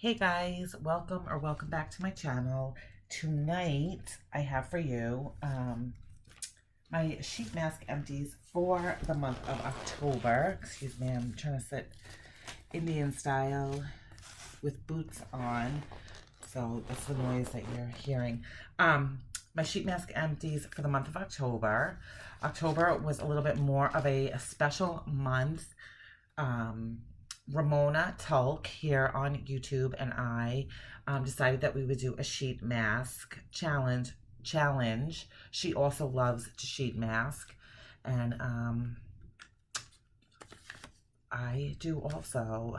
Hey guys, welcome back to my channel. Tonight I have for you my sheet mask empties for the month of October. Excuse me, I'm trying to sit Indian style with boots on, so that's the noise that you're hearing. My sheet mask empties for the month of October. October was a little bit more of a special month. Ramona Tulk here on YouTube and I decided that we would do a sheet mask challenge. She also loves to sheet mask, and I do also.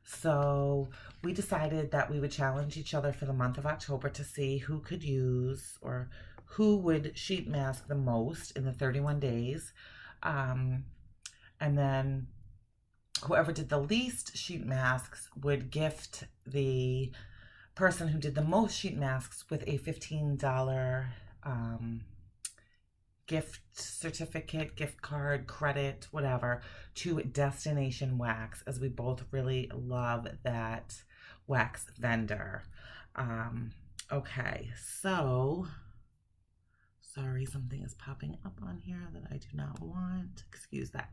So we decided that we would challenge each other for the month of October to see who could use or who would sheet mask the most in the 31 days. And then whoever did the least sheet masks would gift the person who did the most sheet masks with a $15 gift certificate, gift card, credit, whatever, to Destination Wax, as we both really love that wax vendor. Okay, so sorry, something is popping up on here that I do not want. Excuse that.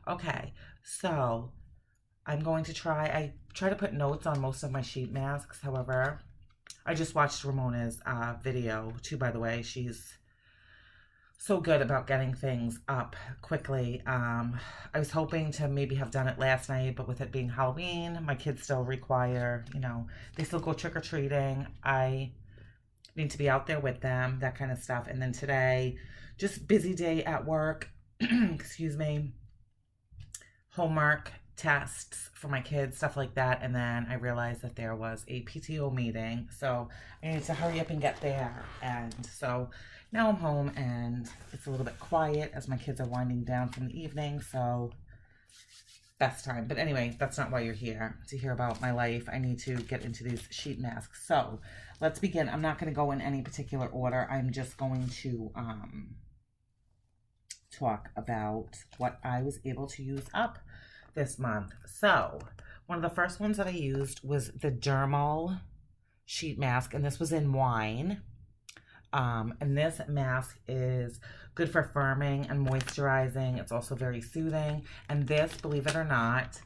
Okay, so I'm going to I try to put notes on most of my sheet masks. However, I just watched Ramona's video too, by the way. She's so good about getting things up quickly. I was hoping to maybe have done it last night, but with it being Halloween, my kids still require, they still go trick-or-treating. I need to be out there with them, that kind of stuff. And then today, just busy day at work, excuse me, homework, tests for my kids, stuff like that. And then I realized that there was a PTO meeting, so I needed to hurry up and get there. And so now I'm home and it's a little bit quiet as my kids are winding down from the evening, so best time. But anyway, that's not why you're here, to hear about my life. I need to get into these sheet masks. So let's begin. I'm not going to go in any particular order. I'm just going to talk about what I was able to use up this month. So one of the first ones that I used was the dermal sheet mask, and this was in wine. And this mask is good for firming and moisturizing. It's also very soothing. And this, believe it or not,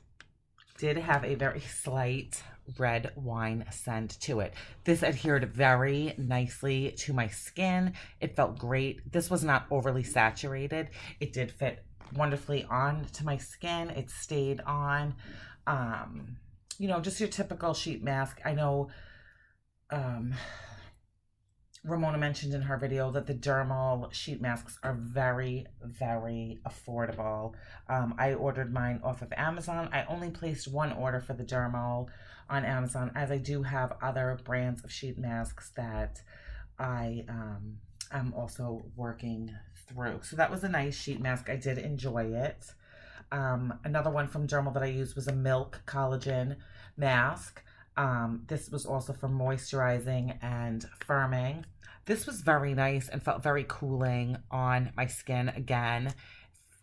did have a very slight red wine scent to it. This adhered very nicely to my skin. It felt great. This was not overly saturated. It did fit wonderfully onto my skin. It stayed on. Just your typical sheet mask. I know Ramona mentioned in her video that the dermal sheet masks are very, very affordable. I ordered mine off of Amazon. I only placed one order for the dermal on Amazon, as I do have other brands of sheet masks that I am also working through. So that was a nice sheet mask. I did enjoy it. Another one from Dermal that I used was a milk collagen mask. This was also for moisturizing and firming. This was very nice and felt very cooling on my skin. Again,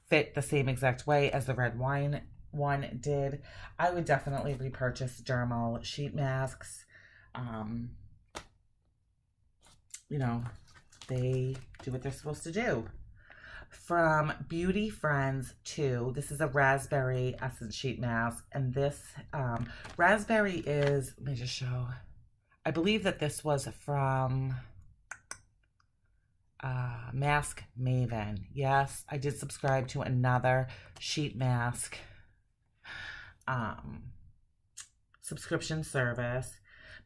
fit the same exact way as the red wine one did. I would definitely repurchase Dermal sheet masks. They do what they're supposed to do. From Beauty Friends 2, this is a raspberry essence sheet mask, and this raspberry is, let me just show, I believe that this was from Mask Maven. Yes, I did subscribe to another sheet mask subscription service.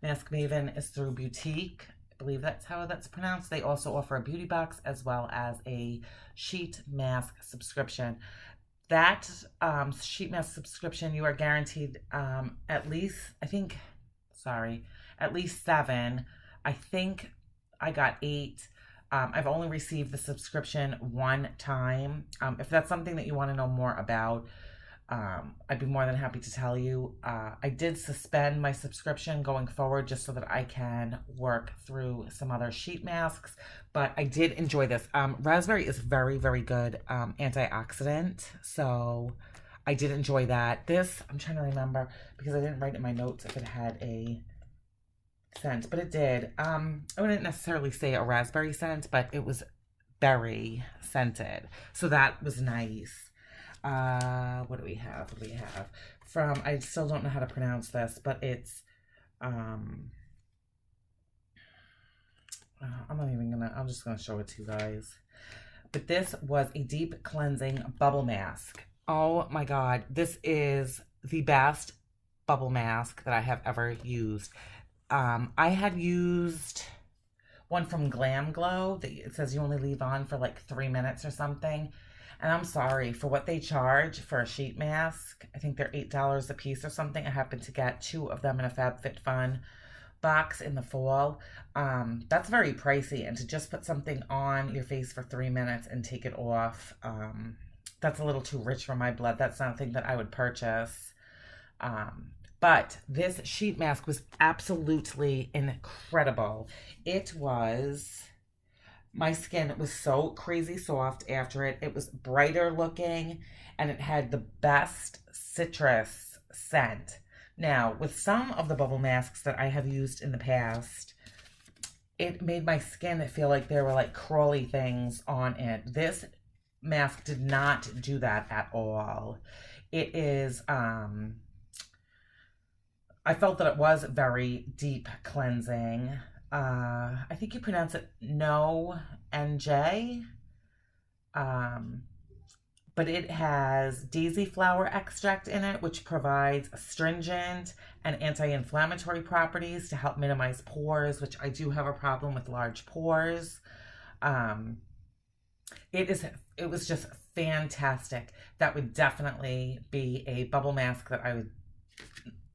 Mask Maven is through Boutique. I believe that's how that's pronounced. They also offer a beauty box as well as a sheet mask subscription. That sheet mask subscription, you are guaranteed at least 7. I think I got 8. I've only received the subscription one time. If that's something that you want to know more about, I'd be more than happy to tell you. I did suspend my subscription going forward just so that I can work through some other sheet masks, but I did enjoy this. Raspberry is very, very good antioxidant, so I did enjoy that. This, I'm trying to remember because I didn't write in my notes if it had a scent, but it did. I wouldn't necessarily say a raspberry scent, but it was berry scented. So that was nice. What do we have? What do we have? From, I still don't know how to pronounce this, but it's, I'm not even gonna, I'm just gonna show it to you guys. But this was a deep cleansing bubble mask. Oh my God, this is the best bubble mask that I have ever used. I had used one from Glam Glow that it says you only leave on for like 3 minutes or something. And I'm sorry, for what they charge for a sheet mask, I think they're $8 a piece or something. I happened to get 2 of them in a FabFitFun box in the fall. That's very pricey. And to just put something on your face for 3 minutes and take it off, that's a little too rich for my blood. That's something that I would purchase. But this sheet mask was absolutely incredible. It was... My skin was so crazy soft after it. It was brighter looking and it had the best citrus scent. Now, with some of the bubble masks that I have used in the past, it made my skin feel like there were like crawly things on it. This mask did not do that at all. It is, I felt that it was very deep cleansing. I think you pronounce it No NJ. But it has daisy flower extract in it, which provides astringent and anti-inflammatory properties to help minimize pores, which I do have a problem with large pores. It was just fantastic. That would definitely be a bubble mask that I would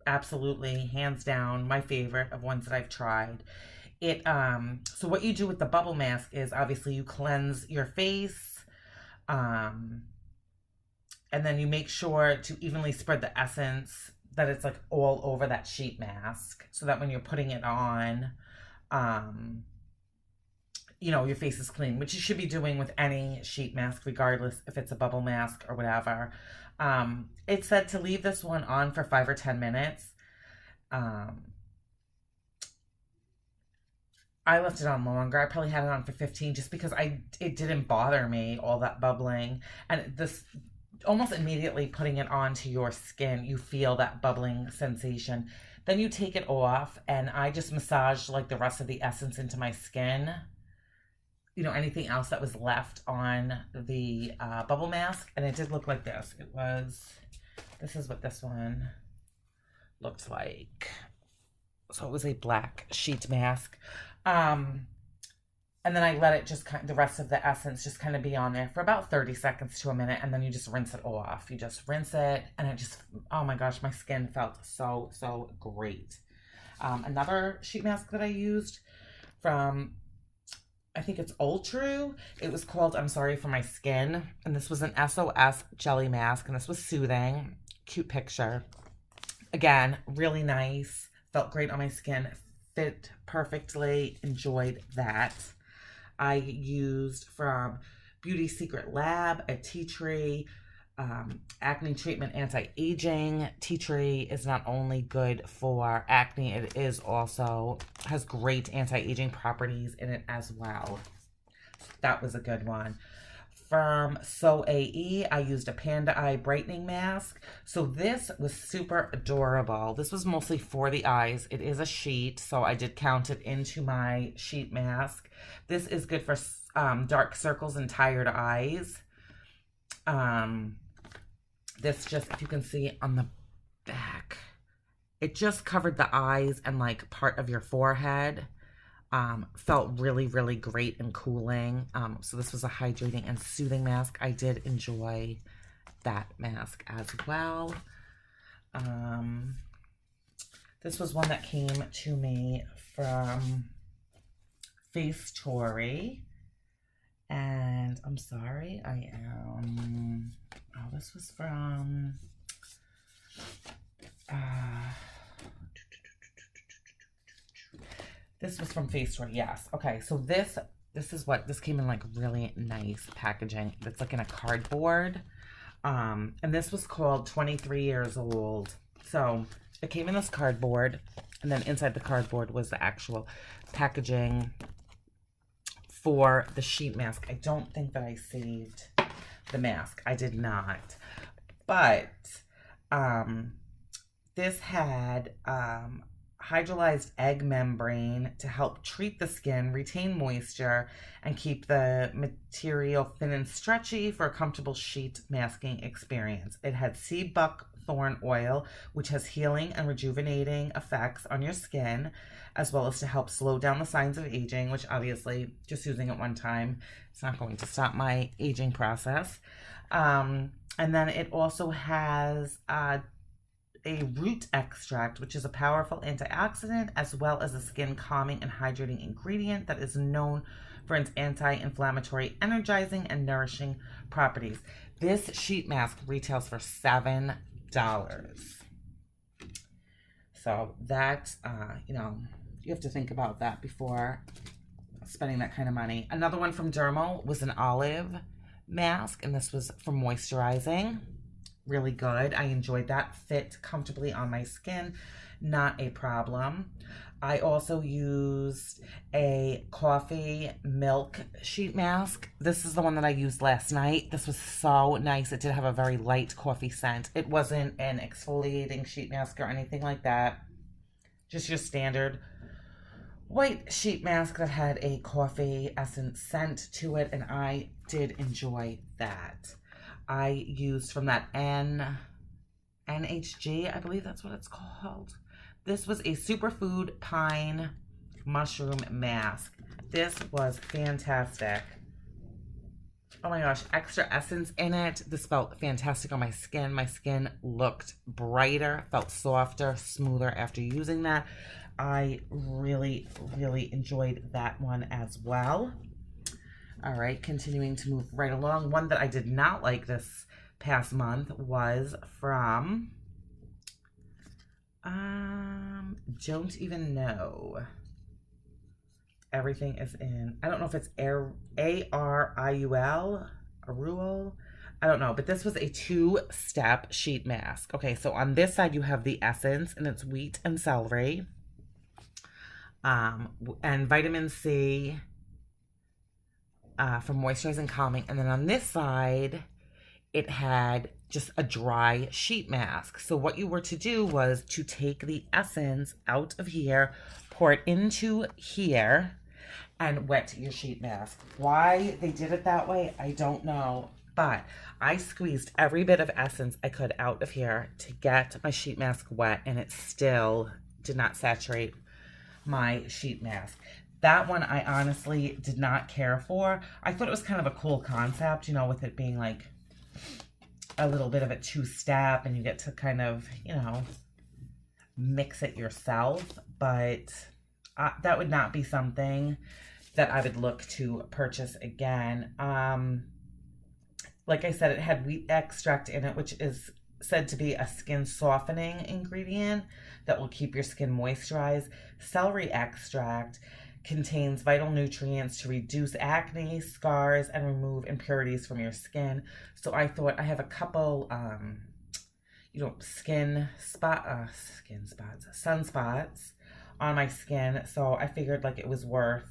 absolutely, hands down, my favorite of ones that I've tried. So what you do with the bubble mask is obviously you cleanse your face, and then you make sure to evenly spread the essence, that it's like all over that sheet mask, so that when you're putting it on, you know, your face is clean, which you should be doing with any sheet mask, regardless if it's a bubble mask or whatever. It said to leave this one on for 5 or 10 minutes. I left it on longer. I probably had it on for 15 just because it didn't bother me, all that bubbling. And this, almost immediately putting it onto your skin, you feel that bubbling sensation. Then you take it off, and I just massaged like the rest of the essence into my skin. You know, anything else that was left on the bubble mask. And it did look like this. This is what this one looked like. So it was a black sheet mask. And then I let it just the rest of the essence just kind of be on there for about 30 seconds to a minute. And then you just rinse it off. You just rinse it, and it just, oh my gosh, my skin felt so, so great. Another sheet mask that I used from, I think it's Ultra. It was called I'm Sorry for My Skin. And this was an SOS jelly mask. And this was soothing. Cute picture. Again, really nice. Felt great on my skin. Fit perfectly. Enjoyed that. I used from Beauty Secret Lab a tea tree acne treatment anti-aging. Tea tree is not only good for acne, it is also has great anti-aging properties in it as well. That was a good one. From So AE, I used a Panda Eye Brightening Mask. So this was super adorable. This was mostly for the eyes. It is a sheet, so I did count it into my sheet mask. This is good for dark circles and tired eyes. This just, if you can see on the back, it just covered the eyes and like part of your forehead. Felt really, really great and cooling. So this was a hydrating and soothing mask. I did enjoy that mask as well. This was one that came to me from Face Tory. And I'm sorry, this was from, this was from Face Tory, yes. Okay, so this came in like really nice packaging. It's like in a cardboard. And this was called 23 Years Old. So it came in this cardboard, and then inside the cardboard was the actual packaging for the sheet mask. I don't think that I saved the mask. I did not. But this had hydrolyzed egg membrane to help treat the skin, retain moisture, and keep the material thin and stretchy for a comfortable sheet masking experience. It had sea buckthorn oil, which has healing and rejuvenating effects on your skin, as well as to help slow down the signs of aging, which obviously just using it one time, it's not going to stop my aging process. And then it also has a root extract, which is a powerful antioxidant, as well as a skin calming and hydrating ingredient that is known for its anti-inflammatory, energizing, and nourishing properties. This sheet mask retails for $7. So that, you have to think about that before spending that kind of money. Another one from Dermo was an olive mask, and this was for moisturizing. Really good. I enjoyed that. Fit comfortably on my skin. Not a problem. I also used a coffee milk sheet mask. This is the one that I used last night. This was so nice. It did have a very light coffee scent. It wasn't an exfoliating sheet mask or anything like that. Just your standard white sheet mask that had a coffee essence scent to it, and I did enjoy that. I used from that NHG, I believe that's what it's called. This was a superfood pine mushroom mask. This was fantastic. Oh my gosh, extra essence in it. This felt fantastic on my skin. My skin looked brighter, felt softer, smoother after using that. I really, really enjoyed that one as well. All right, continuing to move right along. One that I did not like this past month was from, don't even know. Everything is in, I don't know if it's A-R-I-U-L, Aruel. I don't know, but this was a 2-step sheet mask. Okay, so on this side you have the essence, and it's wheat and celery, and vitamin C, for moisturizing, calming. And then on this side, it had just a dry sheet mask. So what you were to do was to take the essence out of here, pour it into here, and wet your sheet mask. Why they did it that way, I don't know. But I squeezed every bit of essence I could out of here to get my sheet mask wet, and it still did not saturate my sheet mask. That one I honestly did not care for. I thought it was kind of a cool concept, with it being like a little bit of a 2-step, and you get to kind of, mix it yourself. But that would not be something that I would look to purchase again. Like I said, it had wheat extract in it, which is said to be a skin softening ingredient that will keep your skin moisturized. Celery extract contains vital nutrients to reduce acne, scars, and remove impurities from your skin. So I thought, I have a couple, sunspots on my skin. So I figured like it was worth,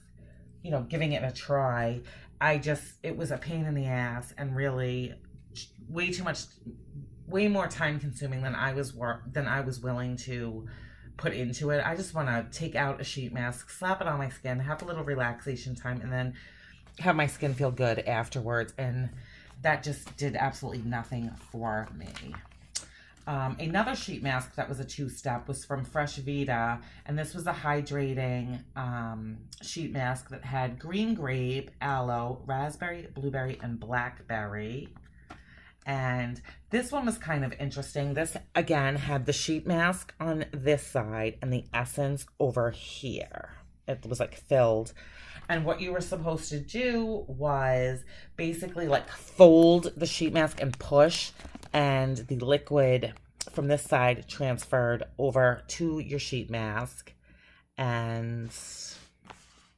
giving it a try. It was a pain in the ass, and really way more time consuming than I was willing to put into it. I just want to take out a sheet mask, slap it on my skin, have a little relaxation time, and then have my skin feel good afterwards. And that just did absolutely nothing for me. Another sheet mask that was a 2-step was from Fresh Vita, and this was a hydrating sheet mask that had green grape, aloe, raspberry, blueberry, and blackberry. And this one was kind of interesting. This, again, had the sheet mask on this side and the essence over here. It was like filled. And what you were supposed to do was basically like fold the sheet mask and push, and the liquid from this side transferred over to your sheet mask. And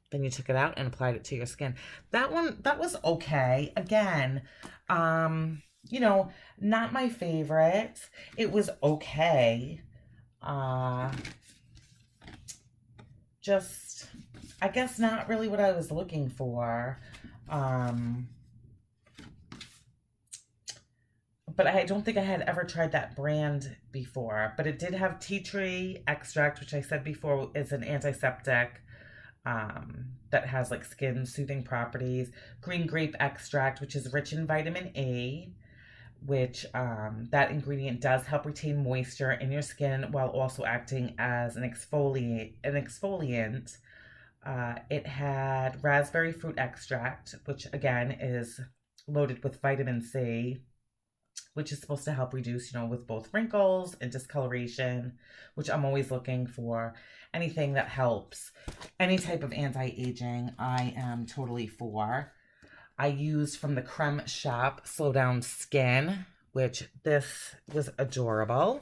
then you took it out and applied it to your skin. That was okay. Again, you know, not my favorite. It was okay. Uh, just, I guess not really what I was looking for. Um, but I don't think I had ever tried that brand before. But it did have tea tree extract, which I said before is an antiseptic that has like skin soothing properties. Green grape extract, which is rich in vitamin A, which that ingredient does help retain moisture in your skin while also acting as an exfoliant. It had raspberry fruit extract, which again is loaded with vitamin C, which is supposed to help reduce, with both wrinkles and discoloration, which I'm always looking for. Anything that helps, any type of anti-aging, I am totally for. I used from the Creme Shop Slow Down Skin, which this was adorable.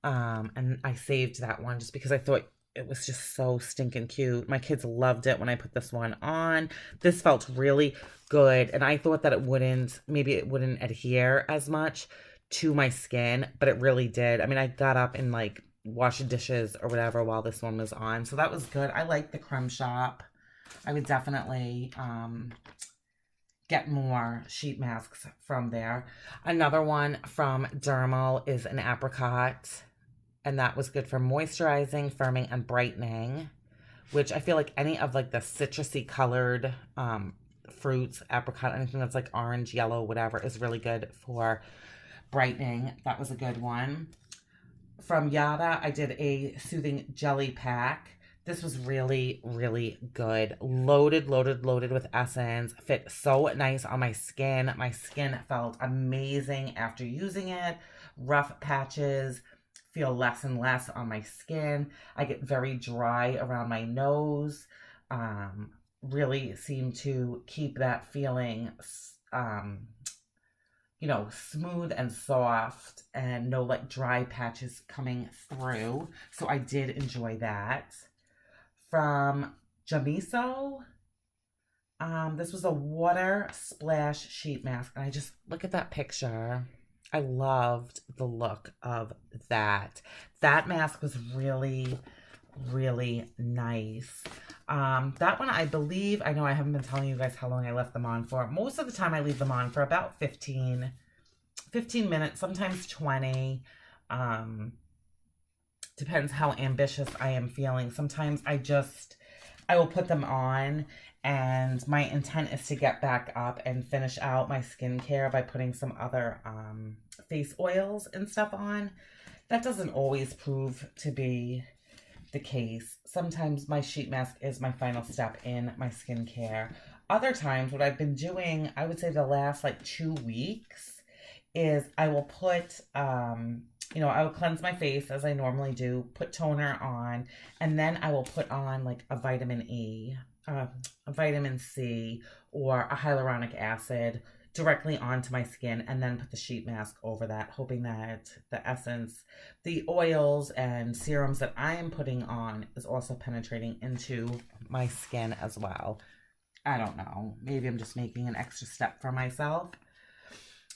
And I saved that one just because I thought it was just so stinking cute. My kids loved it when I put this one on. This felt really good, and I thought that maybe it wouldn't adhere as much to my skin, but it really did. I mean, I got up and like washed dishes or whatever while this one was on, so that was good. I like the Creme Shop. I would definitely get more sheet masks from there. Another one from Dermal is an apricot, and that was good for moisturizing, firming, and brightening, which I feel like any of like the citrusy colored fruits, apricot, anything that's like orange, yellow, whatever, is really good for brightening. That was a good one. From Yada, I did a soothing jelly pack. This was really, really good. Loaded with essence. Fit so nice on my skin. My skin felt amazing after using it. Rough patches feel less and less on my skin. I get very dry around my nose. Really seem to keep that feeling smooth and soft and no like dry patches coming through. So I did enjoy that. From Jamiso, this was a water splash sheet mask. And I just, look at that picture. I loved the look of that. That mask was really, really nice. That one, I believe, I know I haven't been telling you guys how long I left them on for. Most of the time I leave them on for about 15 minutes, sometimes 20. Depends how ambitious I am feeling. Sometimes I will put them on and my intent is to get back up and finish out my skincare by putting some other face oils and stuff on. That doesn't always prove to be the case. Sometimes my sheet mask is my final step in my skincare. Other times, what I've been doing, I would say the last like 2 weeks, is I will put, I will cleanse my face as I normally do, put toner on, and then I will put on like a vitamin E, a vitamin C, or a hyaluronic acid directly onto my skin, and then put the sheet mask over that, hoping that the essence, the oils and serums that I am putting on is also penetrating into my skin as well. I don't know. Maybe I'm just making an extra step for myself.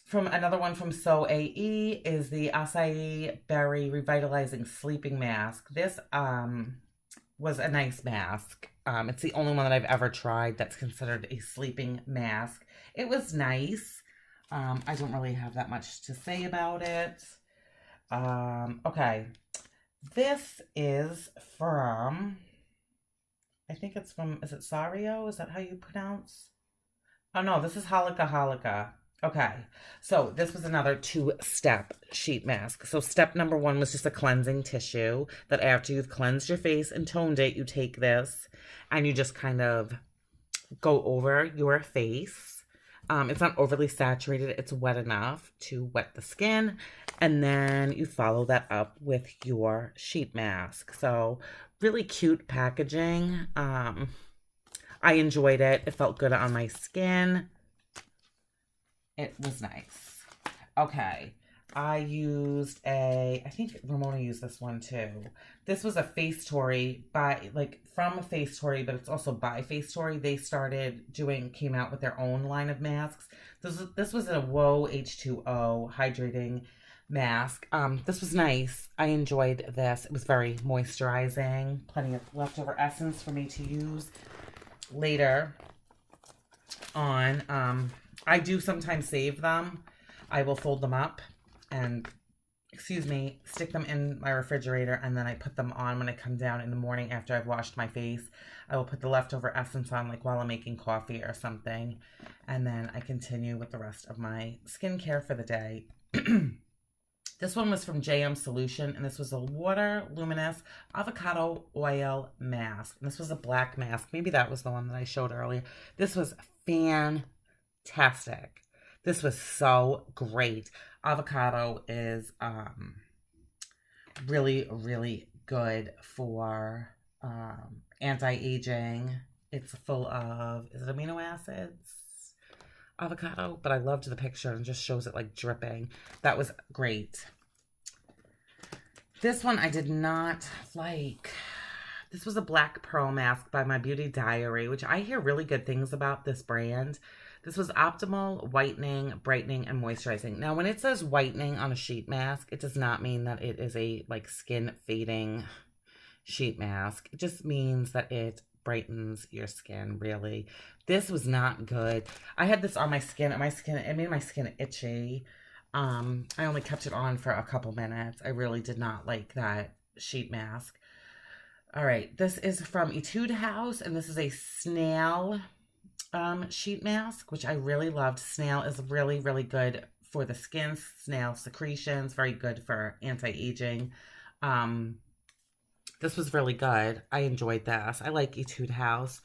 From another one from So AE is the Acai Berry Revitalizing Sleeping Mask. This was a nice mask. It's the only one that I've ever tried that's considered a sleeping mask. It was nice. I don't really have that much to say about it. Okay. This is from, I think it's from, is it Sario? Is that how you pronounce? Oh no, this is Halika. Okay, so this was another 2-step sheet mask. So step number 1 was just a cleansing tissue that after you've cleansed your face and toned it, you take this and you just kind of go over your face. It's not overly saturated. It's wet enough to wet the skin. And then you follow that up with your sheet mask. So really cute packaging. I enjoyed it. It felt good on my skin. It was nice. Okay. I used I think Ramona used this one too. This was a Face Tory from a Face Tory, but it's also by Face Tory. They came out with their own line of masks. This was a Whoa H2O hydrating mask. This was nice. I enjoyed this. It was very moisturizing. Plenty of leftover essence for me to use later on. I do sometimes save them. I will fold them up and, stick them in my refrigerator, and then I put them on when I come down in the morning after I've washed my face. I will put the leftover essence on while I'm making coffee or something, and then I continue with the rest of my skincare for the day. This one was from JM Solution, and this was a Water Luminous Avocado Oil Mask. And this was a black mask. Maybe that was the one that I showed earlier. This was fantastic. This was so great. Avocado is really, really good for anti-aging. It's full of, is it amino acids? Avocado, but I loved the picture and just shows it like dripping. That was great. This one I did not like. This was a Black Pearl mask by My Beauty Diary, which I hear really good things about this brand. This was optimal whitening, brightening, and moisturizing. Now, when it says whitening on a sheet mask, it does not mean that it is a skin fading sheet mask. It just means that it brightens your skin, really. This was not good. I had this on my skin, and it made my skin itchy. I only kept it on for a couple minutes. I really did not like that sheet mask. All right, this is from Etude House, and this is a snail sheet mask, which I really loved. Snail is really, really good for the skin. Snail secretions, very good for anti-aging. This was really good. I enjoyed this. I like Etude House.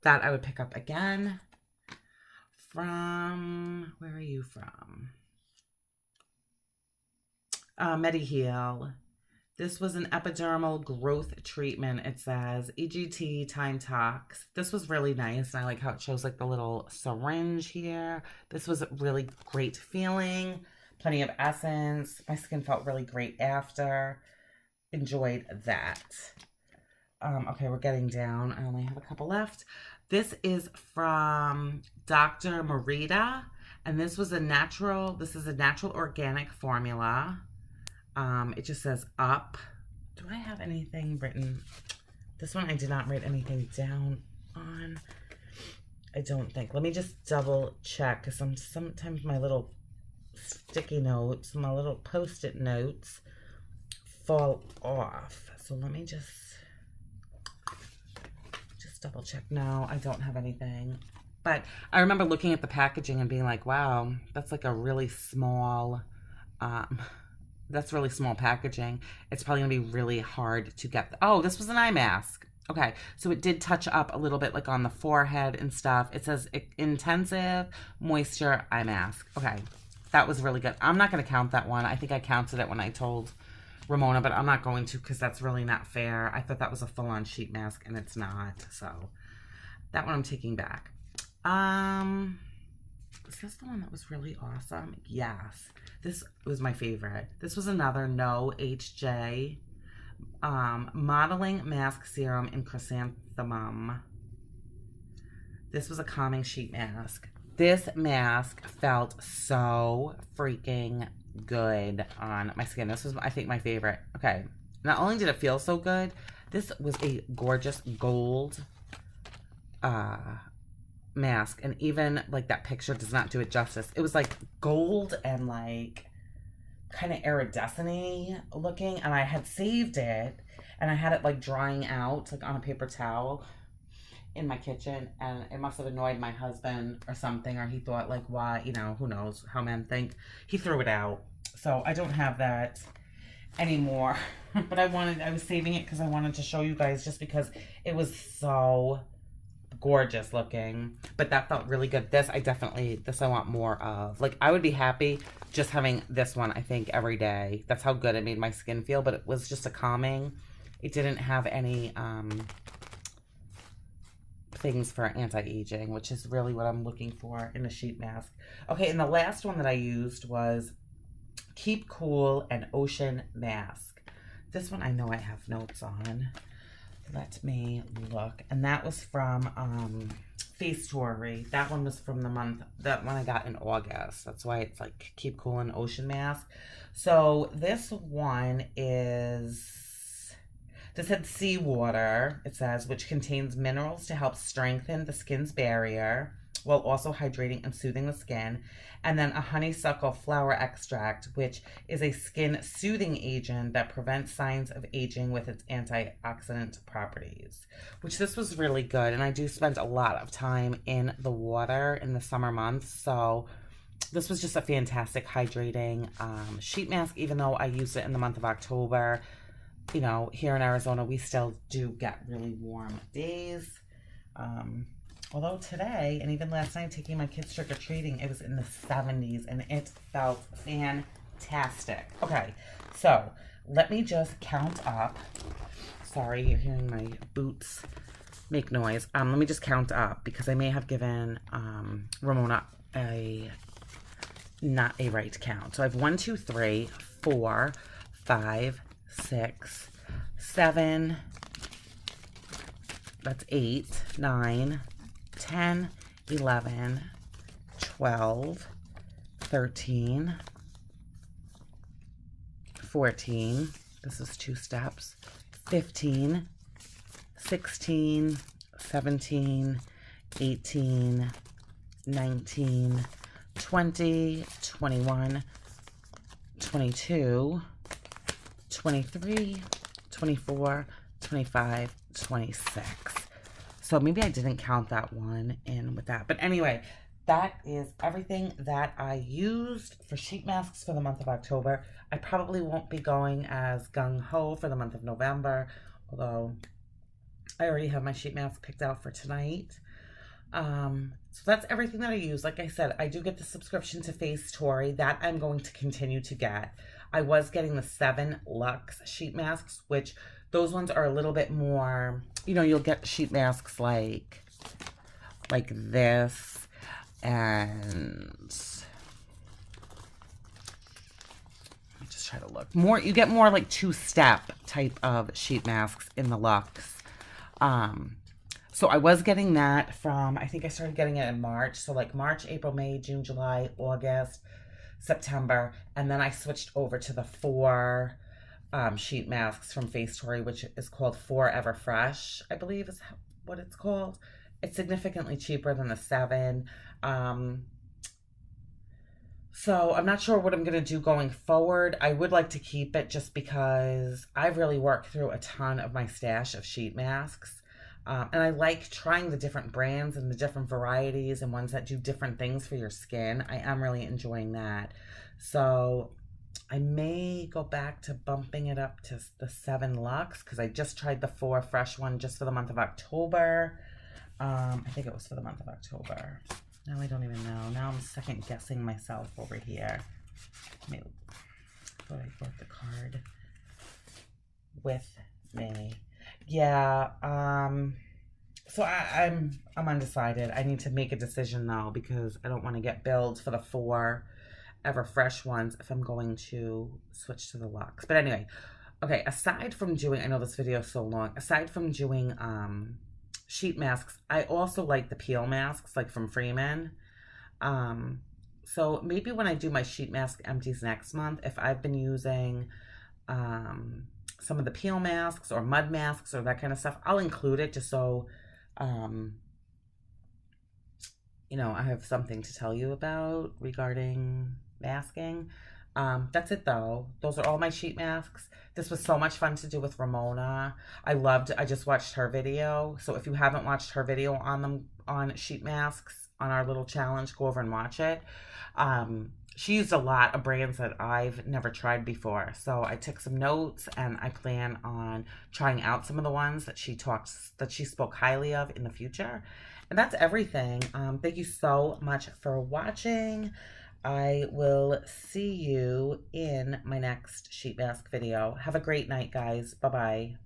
That I would pick up again. From, where are you from? MediHeal. This was an epidermal growth treatment. It says EGT Time Tox. This was really nice. And I like how it shows the little syringe here. This was a really great feeling. Plenty of essence. My skin felt really great after. Enjoyed that. Okay, we're getting down. I only have a couple left. This is from Dr. Marita, and this is a natural organic formula. It just says up. Do I have anything written? This one I did not write anything down on. I don't think. Let me just double check, because sometimes my little sticky notes, my little post-it notes fall off. So let me just double check. No, I don't have anything. But I remember looking at the packaging and being like, wow, that's a really small, that's really small packaging. It's probably gonna be really hard to get. Oh, this was an eye mask. Okay, so it did touch up a little bit on the forehead and stuff. It says intensive moisture eye mask. Okay, that was really good. I'm not gonna count that one. I think I counted it when I told Ramona, but I'm not going to, because that's really not fair. I thought that was a full-on sheet mask, and it's not. So that one I'm taking back. Is this the one that was really awesome? Yes. This was my favorite. This was another No HJ modeling mask serum in chrysanthemum. This was a calming sheet mask. This mask felt so freaking good on my skin. This was, I think, my favorite. Okay, not only did it feel so good, this was a gorgeous gold mask, and even that picture does not do it justice. It was gold and kind of iridescent-y looking, and I had saved it, and I had it drying out on a paper towel in my kitchen, and it must have annoyed my husband or something, or he thought why, who knows how men think. He threw it out. So I don't have that anymore. But I was saving it because I wanted to show you guys, just because it was so gorgeous looking. But that felt really good. This I want more of. I would be happy just having this one, I think, every day. That's how good it made my skin feel. But it was just a calming. It didn't have any things for anti-aging, which is really what I'm looking for in a sheet mask. Okay, and the last one that I used was Keep Cool and Ocean Mask. This one I know I have notes on. Let me look. And that was from Face Story. That one was from the month, that one I got in August. That's why it's like Keep Cool and Ocean Mask. So this one is, this had seawater, it says, which contains minerals to help strengthen the skin's barrier while also hydrating and soothing the skin. And then a honeysuckle flower extract, which is a skin soothing agent that prevents signs of aging with its antioxidant properties. Which this was really good. And I do spend a lot of time in the water in the summer months. So this was just a fantastic hydrating sheet mask, even though I used it in the month of October. You know, here in Arizona, we still do get really warm days. Although today, and even last night, taking my kids trick-or-treating, it was in the 70s, and it felt fantastic. Okay, so let me just count up. Sorry, you're hearing my boots make noise. Let me just count up, because I may have given Ramona not a right count. So I have 1, 2, 3, 4, 5, 6, 7, that's 8, 9, 10, 11, 12, 13, 14, this is 2 steps, 15, 16, 17, 18, 19, 20, 21, 22, 23, 24, 25, 26. So maybe I didn't count that one in with that. But anyway, that is everything that I used for sheet masks for the month of October. I probably won't be going as gung-ho for the month of November, although I already have my sheet mask picked out for tonight. So that's everything that I use. Like I said, I do get the subscription to Face Story. That I'm going to continue to get. I was getting the 7 Luxe sheet masks, which those ones are a little bit more, you know, you'll get sheet masks like this, and let me just try to look. More, you get more like 2-step type of sheet masks in the Luxe. So I was getting that from, I think I started getting it in March. So like March, April, May, June, July, August, September. And then I switched over to the 4 sheet masks from Face Story, which is called Forever Fresh, I believe is what it's called. It's significantly cheaper than the 7. So I'm not sure what I'm going to do going forward. I would like to keep it just because I've really worked through a ton of my stash of sheet masks. And I like trying the different brands and the different varieties and ones that do different things for your skin. I am really enjoying that. So I may go back to bumping it up to the 7 Luxe because I just tried the 4 Fresh one just for the month of October. I think it was for the month of October. Now I don't even know. Now I'm second guessing myself over here. I thought I brought the card with me. Yeah, so I'm undecided. I need to make a decision though because I don't want to get billed for the 4 Ever Fresh ones if I'm going to switch to the Luxe. But anyway, okay, aside from doing, I know this video is so long, aside from doing sheet masks, I also like the peel masks like from Freeman. So maybe when I do my sheet mask empties next month, if I've been using some of the peel masks or mud masks or that kind of stuff, I'll include it just so, you know, I have something to tell you about regarding masking. That's it though. Those are all my sheet masks. This was so much fun to do with Ramona. I just watched her video. So if you haven't watched her video on them, on sheet masks, on our little challenge, go over and watch it. She used a lot of brands that I've never tried before. So I took some notes and I plan on trying out some of the ones that she spoke highly of in the future. And that's everything. Thank you so much for watching. I will see you in my next sheet mask video. Have a great night, guys. Bye-bye.